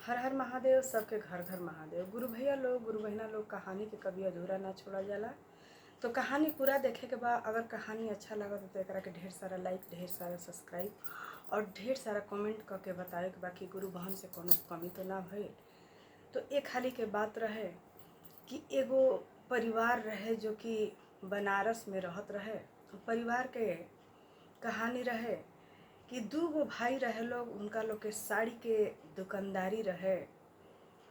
हर हर महादेव। सबके घर घर महादेव। गुरु भैया लोग, गुरु बहना लोग, कहानी के कभी अधूरा ना छोड़ा जाला। तो कहानी पूरा देखे के बाद अगर कहानी अच्छा लगा तो एकरा के ढेर सारा लाइक, ढेर सारा सब्सक्राइब और ढेर सारा कमेंट करके बताए कि बाकी गुरु बहन से कोनो कमी तो ना भइल। तो एक हाली के बात रहे कि एगो परिवार रहे जो कि बनारस में रहत रहे। परिवार के कहानी रहे कि दू गो भाई रहे लोग, उनका लोग के साड़ी के दुकानदारी रहे।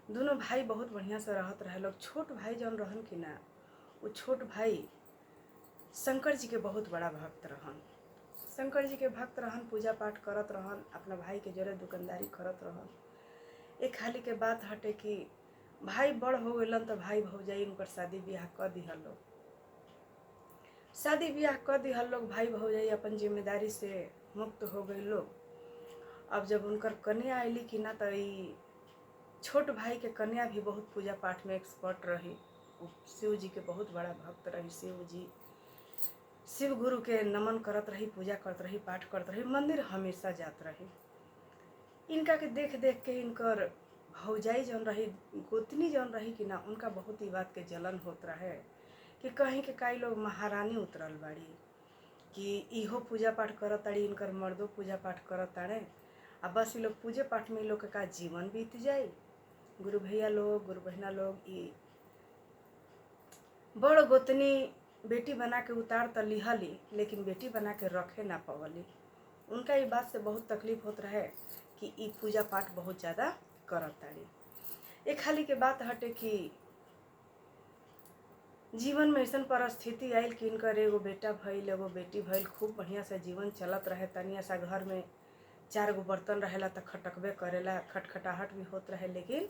दोनों भाई बहुत बढ़िया से रहत रहे लोग। छोट भाई जौन रहन कि ना, वो छोट भाई शंकर जी के बहुत बड़ा भक्त रहन। शंकर जी के भक्त रहन, पूजा पाठ करत रहन, अपना भाई के जरे दुकानदारी करत रहन। एक हाली के बात हटे कि भाई बड़ हो गइलन तो भाई भौजाई उनकर शादी ब्याह कर दिहल लोग। शादी ब्याह कर दिहल लोग, भाई भौजाई अपन जिम्मेदारी से मुक्त हो गई लोग। अब जब उनकर कन्या आइली कि ना, तो ई छोट भाई के कन्या भी बहुत पूजा पाठ में एक्सपर्ट रही। शिव जी के बहुत बड़ा भक्त रही। शिव जी, शिव गुरु के नमन करत रही, पूजा करत रही, पाठ करत रही, मंदिर हमेशा जात रही। इनका के देख देख के इनकर भौजाई जौन रही, गोतनी जौन रही कि ना, उनका बहुत ई बात के जलन होत रहे कि कहीं के काई लोग महारानी उतरल बाड़ी, कि इहो पूजा पाठ करत ताड़ी, इनकर मर्दों पूजा पाठ करत ताड़े, आ बस ये लोग पूजे पाठ में लोग का जीवन बीत जाए। गुरु भैया लोग, गुरु बहना लोग, ई बड़ गोतनी बेटी बना के उतार त लिहली, लेकिन बेटी बना के रखे ना पवली। उनका ये बात से बहुत तकलीफ होत रहे कि ई पूजा पाठ बहुत ज़्यादा करत ताड़ी। एक हाली के बात हटे कि जीवन में ऐसा परिस्थिति आयल कि इनकर एगो बेटा भइल, एगो बेटी भइल। खूब बढ़िया से जीवन चलत रहे। तनिया सा घर में 4 गो बर्तन रहेला तो खटकबे करेला, खटखटाहट भी होत रहे, लेकिन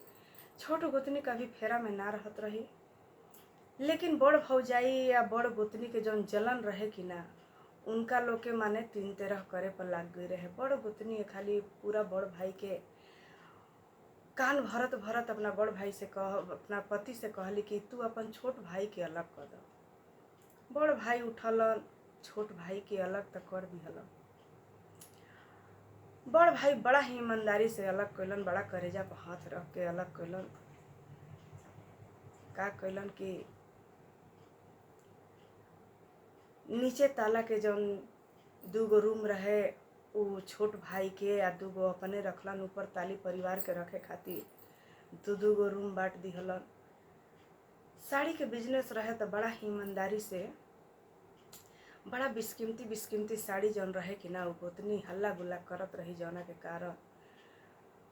छोट गोतनी कभी फेरा में ना रहत रही। लेकिन बड़ भौजाई या बड़ गोतनी के जौन जलन रहे कि ना, उनका लोग के माने 3 तरह करे पर लाग गई रहे। बड़ गोतनी खाली पूरा बड़ भाई के कान भरत भरत अपना बड़ भाई से अपना पति से कहली कि तू अपन छोट भाई के अलग कर दो। बड़ भाई उठलन, छोट भाई के अलग तो कर दिहलन। बड़ भाई बड़ा ही ईमानदारी से अलग कैलन, बड़ा करेजा पर हाथ रख के अलग कैलन। का कैलन कि नीचे ताला के जौन 2 गो रूम रहे, वो छोट भाई के या 2 गो अपने रखलन। ऊपर ताली परिवार के रखे खातिर 2 गो रूम बांट दिहलन। साड़ी के बिजनेस रहे तो बड़ा ही ईमानदारी से, बड़ा बिस्कीमती साड़ी जौन रहे कि ना, वो गोतनी हल्ला गुल्ला करत रही, जौना के कारण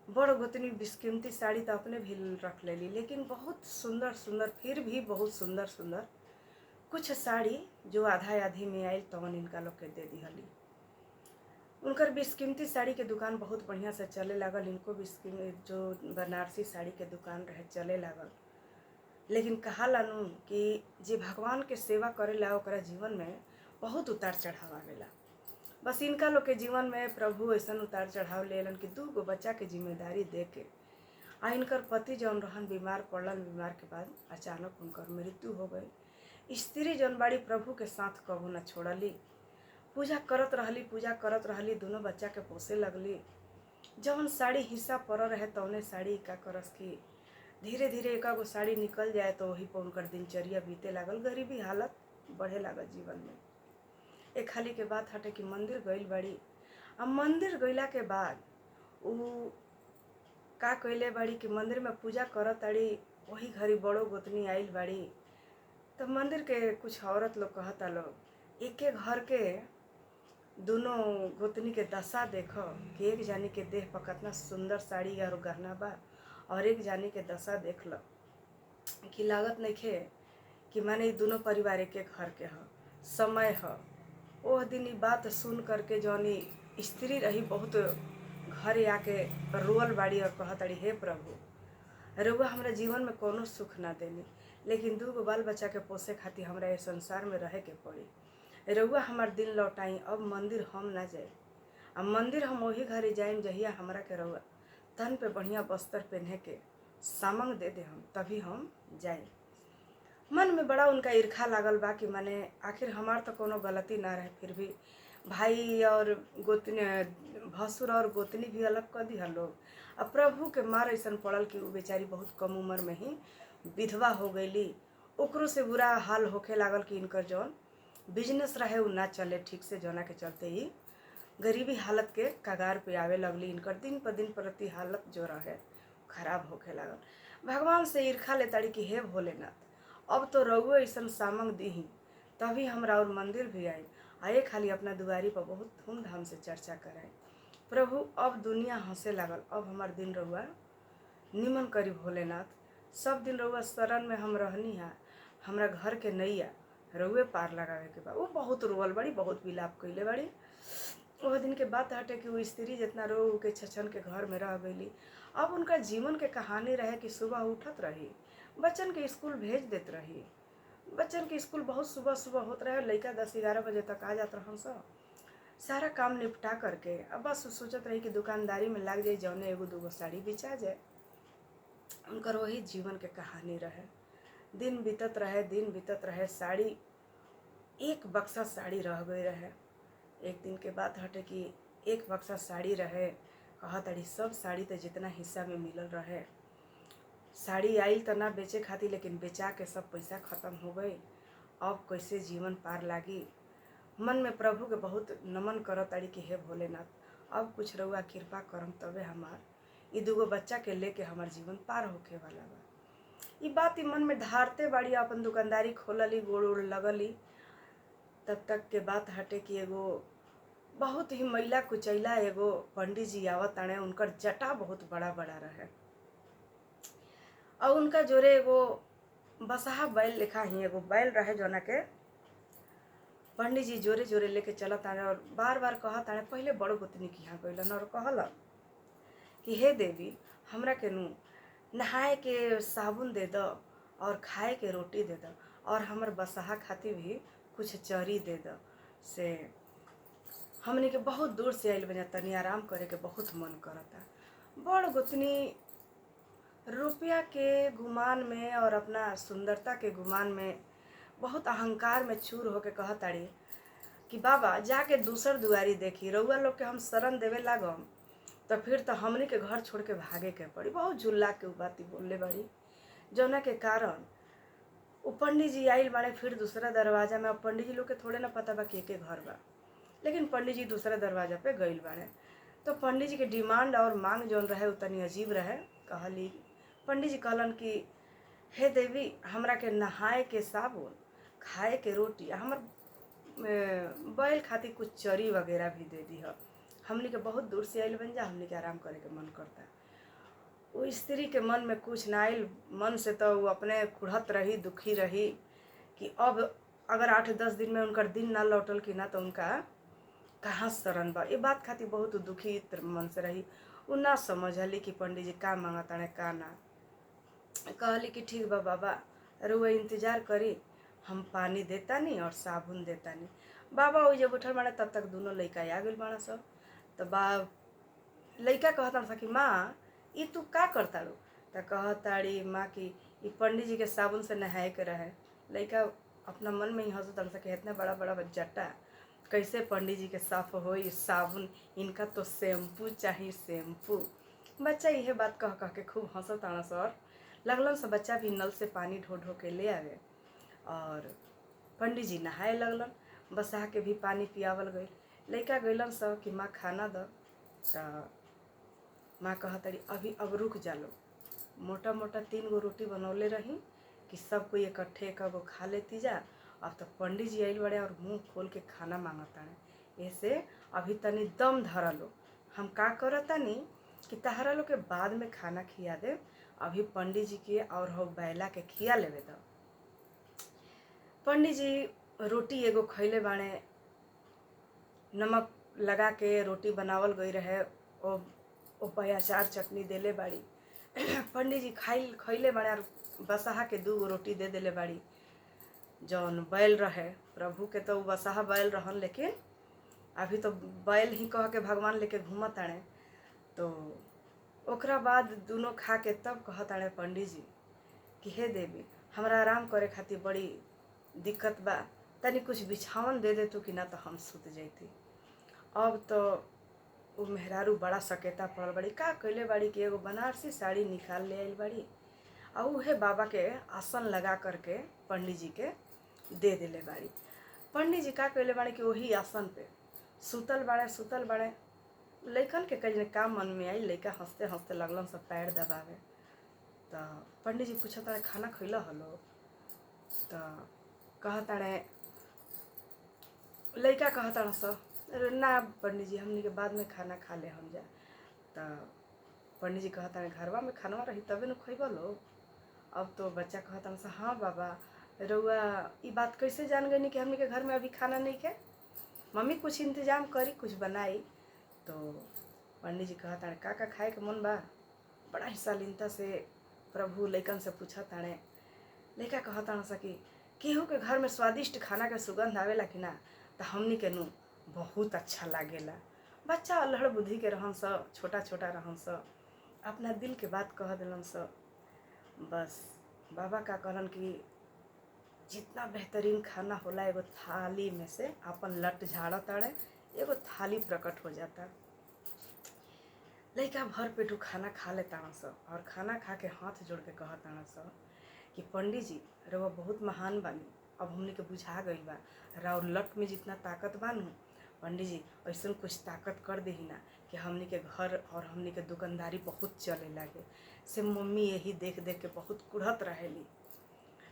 बड़ गोतनी बिस्कीमती साड़ी तो अपने भी रख लेली, लेकिन बहुत सुंदर सुंदर, फिर भी बहुत सुंदर सुंदर कुछ साड़ी जो आधा आधी में आयल तवन इनका लोग के दे दिहली। उनकर बिस्कीमती साड़ी के दुकान बहुत बढ़िया से चले लागल। इनको जो बनारसी साड़ी के दुकान रहे चले लागल। लेकिन कहा लानू कि जे भगवान के सेवा करेला ओकरा जीवन में बहुत उतार चढ़ाव आवेला। बस इनका लोग के जीवन में प्रभु ऐसा उतार चढ़ाव लेलन कि 2 गो बच्चा के जिम्मेदारी दे के आ इनकर पति जौन रहन बीमार पड़लन। बीमार के बाद अचानक उनकर मृत्यु हो गई। स्त्री जौन बाड़ी प्रभु के साथ कबू न छोड़ली, पूजा करत रहली, दोनों बच्चा के पोसे लगली। जौन साड़ी हिस्सा पड़ रहे तौने साड़ी का करस कि धीरे धीरे 1 गो साड़ी निकल जाए तो वही पर उनकर दिनचर्या बीते लागल। गरीबी हालत बढ़े लागल जीवन में। एक हाली के बात हटे कि मंदिर गइल बाड़ी। अब मंदिर गइला के बाद उ का कइले बाड़ी कि मंदिर में पूजा करत ताड़ी, वही घड़ी बड़ो गोतनी आइल बाड़ी। तो मंदिर के कुछ औरत लोग कहता लोग, एके घर के दोनों गोतनी के दशा देखो कि एक जानी के देह पर कितना सुंदर साड़ी और गहना बा, और एक जानी के दशा देख लो कि लागत नइखे कि माने दोनों परिवार एक घर के ह, समय ह। ओह दिन ई बात सुन करके जौनी स्त्री रही बहुत घर आके रोअल बाड़ी और कहताड़ी, हे प्रभु, रउआ हमरा जीवन में कोनो सुख ना देनी, लेकिन 2 गो बाल बच्चा के पोसे खातिर हमरा ये संसार में रहे के पड़ी। रउआ हमार दिन लौटाई। अब मंदिर हम ना जाए। अब मंदिर हम वही घरे जाइम जहिया हमरा के रउआ तन पे बढ़िया बस्तर पहने के सामंग दे दे, हम तभी हम जाए। मन में बड़ा उनका ईर्खा लागल बा कि माने आखिर हमार तो कोनो गलती ना रहे, फिर भी भाई और गोतनी, भसुर और गोतनी भी अलग कर दिया लोग। अब प्रभु के मार ऐसा पड़ल कि वो बेचारी बहुत कम उम्र में ही विधवा हो गईली। ओकरो से बुरा हाल होखे लागल कि इनकर जौन बिजनेस रहे उ ना चले ठीक से, जना के चलते ही गरीबी हालत के कगार पे आवे लगली। इनकर दिन पर दिन प्रति हालत जो रहे खराब होखे लागल। भगवान से ईर्खा ले ताड़ी कि हे भोलेनाथ, अब तो रघु ऐसा सामंग दीही तभी हमरा और मंदिर भी आई, आए खाली अपना दुआरी पर बहुत धूमधाम से चर्चा कराए। प्रभु अब दुनिया हंसे लागल, अब हमार दिन रहुआ निमन करी भोलेनाथ। सब दिन रहुआ शरण में हम रहनी है, हमरा घर के नैया रहुए पार लगावे के बा। वो बहुत रोवल बड़ी, बहुत विलाप कैले बड़ी। वह दिन के बात हटे कि वो स्त्री जितना रो के छछन के घर में रह गईली। अब उनका जीवन के कहानी रहे कि सुबह उठत रही, बच्चन के स्कूल भेज देत रही। बच्चन के स्कूल बहुत सुबह सुबह होत रहे, लड़का 10-11 बजे तक आ जात रहन सब। सारा काम निपटा करके अब बस सोचत रही कि दुकानदारी में लाग जाए, जौने एगो दूगो साड़ी बेचा जाए। उनकर वही जीवन के कहानी रहे। दिन बीतत रहे, दिन बीतत रहे, साड़ी एक बक्सा साड़ी रह गई रहे। एक दिन के बात हटे कि एक बक्सा साड़ी रहे, कहा तड़ी सब साड़ी तो जितना हिस्सा में मिलल रहे, साड़ी आइल तो ना बेचे खातिर, लेकिन बेचा के सब पैसा खत्म हो गई। अब कैसे जीवन पार लागी। मन में प्रभु के बहुत नमन करत ताड़ी कि हे भोलेनाथ, अब कुछ रहुआ कृपा करम तबे हमार ई दूगो बच्चा के लेके हमार जीवन पार होखे वाला बा। ई बात ई मन में धारते बाड़ी, अपन दुकानदारी खोलली, गोड़ उड़ लगली। तब तक के बात हटे कि एगो बहुत ही मैला कुचैला एगो पंडित जी आवत ताणे। उनकर जटा बहुत बड़ा बड़ा रहे और उनका जोरे एगो बसहा बैल लिखा ही एगो बैल रहे, जोना के पंडित जी जोरे जोरे लेके चलत ताणे। और बार बार कहत ताणे, पहले बड़ गोतनी के यहाँ गइलन और कहल कि हे देवी, हमरा के नू नहाए के साबुन दे द और खाए के रोटी दे द, और हमर बसहा खातिर भी कुछ चरी दे द, से हमने के बहुत दूर से आइल बजा, तनी आराम करे के बहुत मन करता। बड़ गोतनी रुपया के गुमान में और अपना सुंदरता के गुमान में बहुत अहंकार में चूर होके कहताड़ी कि बाबा जाके दूसर दुआरी देखी, रउआ लोग के हम शरण देवे लागम तो फिर तो हमने के घर छोड़ के भागे के पड़ी। बहुत झुल्ला के बाती बोलले बड़ी, जौना के कारण वो पंडित जी आइल बाड़े फिर दूसरा दरवाजा में। अब पंडित जी लोग के थोड़े ना पता बा के घर बा, लेकिन पंडित जी दूसरा दरवाजा पे गइल बाड़े। तो पंडित जी के डिमांड और मांग जौन रहे वो तनी अजीब रहे। कहली, पंडित जी कहलन कि हे देवी, हमरा के नहाए के साबुन, खाए के रोटी, हमर बैल खातिर कुछ चरी वगैरह भी दे दी। हमनी के बहुत दूर से आइल बन जा, हमनी के आराम करे के मन करता। वो स्त्री के मन में कुछ ना आइल, मन से तो वो अपने कुढ़त रही, दुखी रही कि अब अगर 8-10 दिन में उनकर दिन ना लौटल कि ना तो उनका कहाँ शरण बा। ये बात खातिर बहुत दुखी मन से रही। वो ना समझली कि पंडित जी का मांगताने का ना। कहली कि ठीक बा बाबा, रुआ इंतजार करी, हम पानी देता नहीं और साबुन देता नहीं। बाबा वो जब उठल बाड़े तब तक दोनों लड़का आ गइल बाड़ा सब। तो लड़का कहता था कि माँ ये तू का करताड़ू। तो कहताड़ी माँ कि ये पंडित जी के साबुन से नहाए के रहे। लड़का अपना मन में ही हंसता था कि इतना बड़ा बड़ा जटा कैसे पंडित जी के साफ हो, साबुन, इनका तो शैम्पू चाहिए शैम्पू। बच्चा यह बात कह कह के खूब हंसता सर। लगलन से बच्चा भी नल से पानी ढो ढो के ले आवे और पंडित जी नहाए लगलन। बसहा के भी पानी पियावल गई। लड़का गइलन सब कि माँ खाना द। तो माँ कहतड़ी अभी अब रुक जालो, मोटा मोटा 3 गो रोटी बनौले रही कि सब कोई इकट्ठे एक गो खा लेती जा। अब तो पंडित जी आइल बड़े और मुंह खोल के खाना मांगताने। ऐसे अभी तनी दम धरा लो, हम का करतानी कि तहरा लोग के बाद में खाना खिया दे, अभी पंडित जी के और हो बैला के खिया लेवे दो। पंडित जी रोटी एगो खैले बाणे, नमक लगा के रोटी बनावल गई रहे, ओ पे अचार चटनी देले बाड़ी। पंडित जी खैले बाड़े और बसहा के 2 गो रोटी दे देले बाड़ी। जौन बैल रहे प्रभु के तो बसहा बैल रहन, लेकिन अभी तो बैल ही कह के भगवान लेके घूमत आने। तो ओकरा बाद दोनों खा के तब कहत आने पंडित जी कि हे देवी, हमरा आराम करे खातिर बड़ी दिक्कत बा, तनी कुछ बिछावन दे दे तू कि ना तो हम सुत जैती। अब तो वो मेहरारू बड़ा सकेता पड़ल बड़ी, का कइले बाड़ी कि एगो बनारसी साड़ी निकाल ले आइल बाड़ी और उहे बाबा के आसन लगा करके पंडित जी के दे देले बाड़ी। पंडित जी का कइले बाड़ी कि वही आसन पे सुतल बाड़े। लइकन के कहीं का मन में आई, लइका हंसते हंसते लगलन सब पैर दबावे। तो पंडित जी पूछताड़े खाना खइला हलो? तो कहताड़े, लइका कहताड़ स ना पंडित जी हमनी के बाद में खाना खा ले हम जा। तो पंडित जी कहताड़े घरवा में खाना रही तबे न खइबा लो। अब तो बच्चा कहताड़ स हाँ बाबा रउआ ई बात कैसे जान गई कि हमनी के घर में अभी खाना नहीं है? मम्मी कुछ इंतजाम करी, कुछ बनाई। तो पंडित जी कहताड़े का खाए के मन बा? बड़ा ही शालीनता से प्रभु लइकन से पूछताड़े। लइका कहताड़ स कि केहू के घर में स्वादिष्ट खाना के सुगंध आवेला कि ना? तो हमनी के नु बहुत अच्छा लागेला। बच्चा अल्हड़ बुद्धि के रहन स, छोटा छोटा रहन स, अपना दिल के बात कह दिलन स। बस बाबा का कहलन कि जितना बेहतरीन खाना होला एगो थाली में से अपन लट झाड़ा ताड़े, एगो थाली प्रकट हो जाता। लइका भर पेटू खाना खा लेताड़ स और खाना खा के हाथ जोड़ के कहताड़ स कि पंडित जी रउआ बहुत महान बानी, अब हमने के बुझा गइल बा राउर लट में जितना ताकत बानू, पंडित जी ऐसा कुछ ताकत कर देही ना कि हमने के घर और हमने के दुकानदारी बहुत चले लागे। से मम्मी यही देख देख के बहुत कुढ़त रहेली।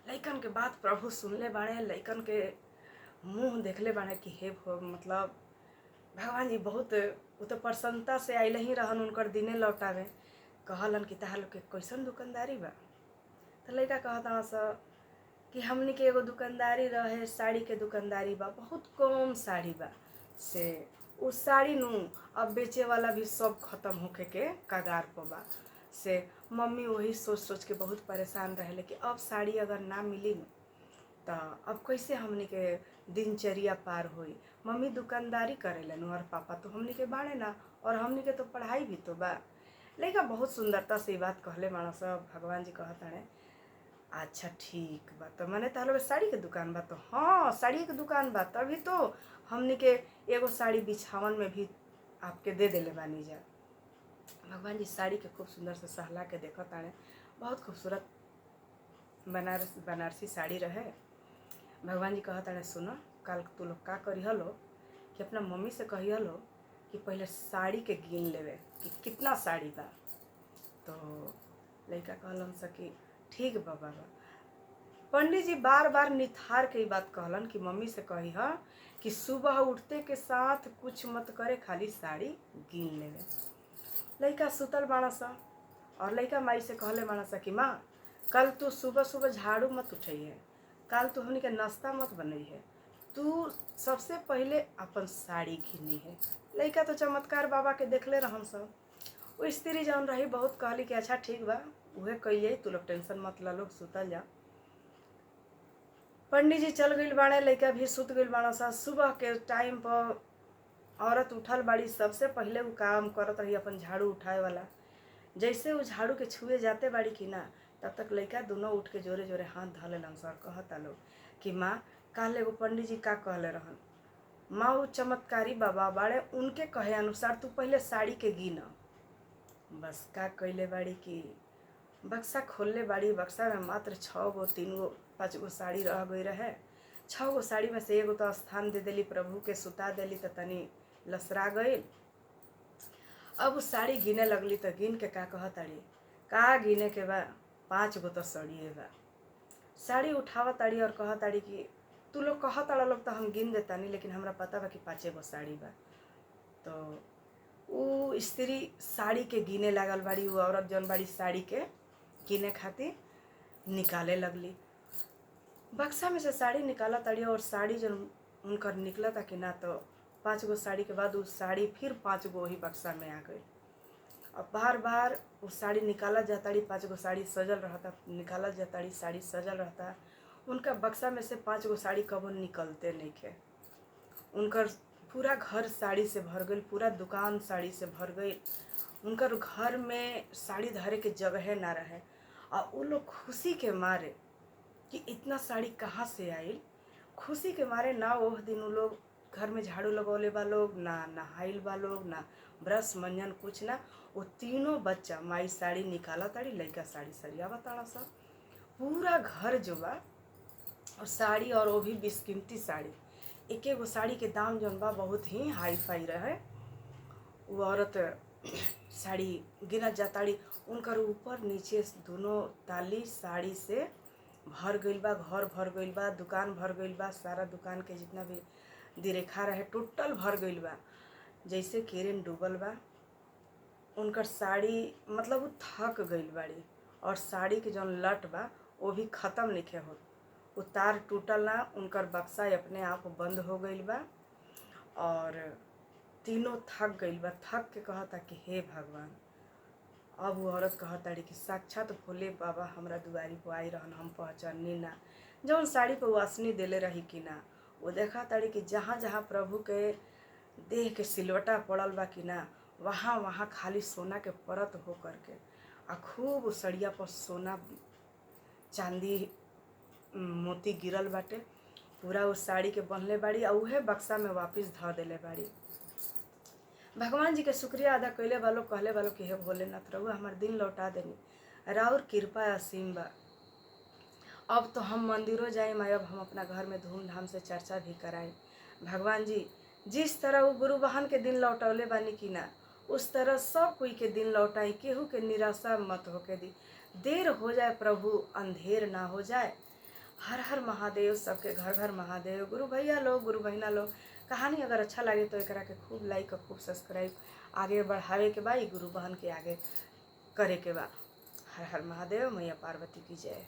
लइकन के बात प्रभु सुनले बाड़े, लइकन के मुँह देखले बाड़े कि हे मतलब भगवान जी बहुत वो तो प्रसन्नता से आइल ही रहन उनकर दिने लौटावे। कहलन कि तहार लोग के कैसन दुकानदारी बा? तो लइका कहता स कि हमनी के एगो दुकानदारी रहे, साड़ी के दुकानदारी बा, बहुत कम साड़ी बा। से उस साड़ी नु अब बेचे वाला भी सब खत्म होके के कगार पर बा। से मम्मी वही सोच सोच के बहुत परेशान रहे कि अब साड़ी अगर ना मिली न तो अब कैसे हमनी के दिनचर्या पार होई। मम्मी दुकानदारी करेलन और पापा तो हमनी के बाड़े ना, और हमनी के तो पढ़ाई भी तो बा। लइका बहुत सुंदरता से बात कहले मानस। भगवान जी कहताड़े अच्छा ठीक बा, तो मैंने तालो साड़ी के दुकान बा? तो हाँ साड़ी के दुकान बा, तभी तो हमनी के एगो साड़ी बिछावन में भी आपके दे देले बानी जा। भगवान जी साड़ी के खूब सुंदर से सहला के देखताड़े। बहुत खूबसूरत बनारसी साड़ी रहे। भगवान जी कहताड़े सुनो, कल तू लोग का करी हलो कि अपना मम्मी से कही हलो कि पहले साड़ी के गिन लेवे कि कितना साड़ी बा। तो लइका कहलन स कि ठीक बा बाबा। पंडित जी बार बार निथार के बात कहलन कि मम्मी से कही ह कि सुबह उठते के साथ कुछ मत करे, खाली साड़ी गिन लेवे। लइका सुतल बाड़स और लइका माई से कहले बाड़स कि माँ कल तू सुबह सुबह झाड़ू मत उठैहे, कल तू हमनी के नाश्ता मत बनैहे, तू सबसे पहले अपन साड़ी घिनी है। लइका तो चमत्कार बाबा के देखले रहन सब। वो स्त्री जौन रही बहुत कहली कि अच्छा ठीक बा उहे कहिए, तू लोग टेंशन मत ला, लोग सुतल जा। पंडित जी चल गइल बाड़े, लइका भी सुत गइल बाड़ा सा। सुबह के टाइम पर औरत उठल बाड़ी, सबसे पहले वो काम करत रही अपन झाड़ू उठाए वाला। जैसे वो झाड़ू के छुए जाते बाड़ी कि ना, तब तक लइका दोनों उठ के जोरे जोरे हाथ धले लन सर। कहता लोग कि माँ काल एगो पंडित जी का कहले रहन, माँ वो चमत्कारी बाबा बाड़े, उनके कहे अनुसार तू पहले साड़ी के गिना। बस का कइले बाड़ी कि बक्सा खोलले बाड़ी, बक्सा में मात्र 6 गो 3 गो 5 गो साड़ी रह गई रहे। 6 गो साड़ी में से एगो तो स्थान दे देली, प्रभु के सुता देली तो तनी लसरा गई। अब उस साड़ी गिने लगली तो गिन के का कहताड़ी, का गिने के बा? 5 गो तो साड़िए बा। साड़ी उठावताड़ी और कहताड़ी कि तू लोग कहताड़ा लोग तो हम गिन देतानी, लेकिन हमरा पता बा कि 5 गो साड़ी बा। तो उ स्त्री साड़ी के गिने लागल बाड़ी। वो औरत जौन बाड़ी साड़ी के गिने खातिर निकाले लगली। बक्सा में से साड़ी निकाला ताड़ी और साड़ी जौन उनकर निकला था कि ना, तो 5 गो साड़ी के बाद उस साड़ी फिर 5 गो वही बक्सा में आ गई। अब बार बार वो साड़ी निकाला जाताड़ी, 5 गो साड़ी सजल रहता, निकाला जाताड़ी साड़ी सजल रहता। उनका बक्सा में से 5 गो साड़ी कबो निकलते नहीं थे। उनकर पूरा घर साड़ी से भर गई, पूरा दुकान साड़ी से भर गई। उनकर घर में साड़ी धरे के जगह ना रहे। और वो लोग खुशी के मारे कि इतना साड़ी कहाँ से आई, खुशी के मारे ना वो दिन वो लोग घर में झाड़ू लगौले बा लोग, ना नहाइल बा लोग, ना ब्रश मंजन कुछ ना। वो तीनों बच्चा माई साड़ी निकाला ताड़ी, लइका साड़ी सरियावा ताड़ा सा। पूरा घर जो बा और साड़ी, और वो भी बेशकीमती साड़ी। एक एगो साड़ी के दाम जौन बा बहुत ही हाई फाई रहे। वो औरत साड़ी गिनत जाताड़ी, उनकर ऊपर नीचे दोनों ताली साड़ी से भर गइल बा, घर भर गइल बा, दुकान भर गइल बा, सारा दुकान के जितना भी दिरेखा रहे टोटल भर गइल बा, जैसे केरन डूबल बा। उनकर साड़ी मतलब वो थक गइल बाड़ी, और साड़ी के जौन लट बा वो भी ख़त्म नइखे होत। वो तार टूटल ना, उनकर बक्सा अपने आप बंद हो गइल बा, और तीनों थक गइल बा। थक के कहता कि हे भगवान। अब वो औरत कहताड़ी कि साक्षात भोले बाबा हमरा दुआरी पर आई रहन, हम पहचानी ना। जौन साड़ी पे वासनी देले रही कि ना, वो देखा ताड़ी कि जहाँ जहाँ प्रभु के देह के सिलवटा पड़ल बा कि ना, वहाँ वहाँ खाली सोना के परत हो करके आ खूब सड़िया पर सोना चांदी मोती गिरल बाटे। पूरा वो साड़ी के बंधले बाड़ी आ उहे बक्सा में वापस ध देले बाड़ी। भगवान जी के शुक्रिया अदा कैले वालों, कहले वालों कि हे भोलेनाथ रहुआ हमार दिन लौटा देनी, राउर कृपा असीम बा। अब तो हम मंदिरों जाए, अब हम अपना घर में धूमधाम से चर्चा भी कराएं। भगवान जी जिस तरह वो गुरु बहन के दिन लौटौले बानी कि ना, उस तरह सब कोई के दिन लौटाई, केहू के निराशा मत होके दी। देर हो जाए प्रभु, अंधेर ना हो जाए। हर हर महादेव, सबके घर घर महादेव। गुरु भैया लोग, गुरु बहिना लोग, कहानी अगर अच्छा लगे तो एकरा के खूब लाइक और खूब सब्सक्राइब आगे बढ़ावे के बा, गुरु बहन के आगे करे के बा। हर हर महादेव, मैया पार्वती की जय।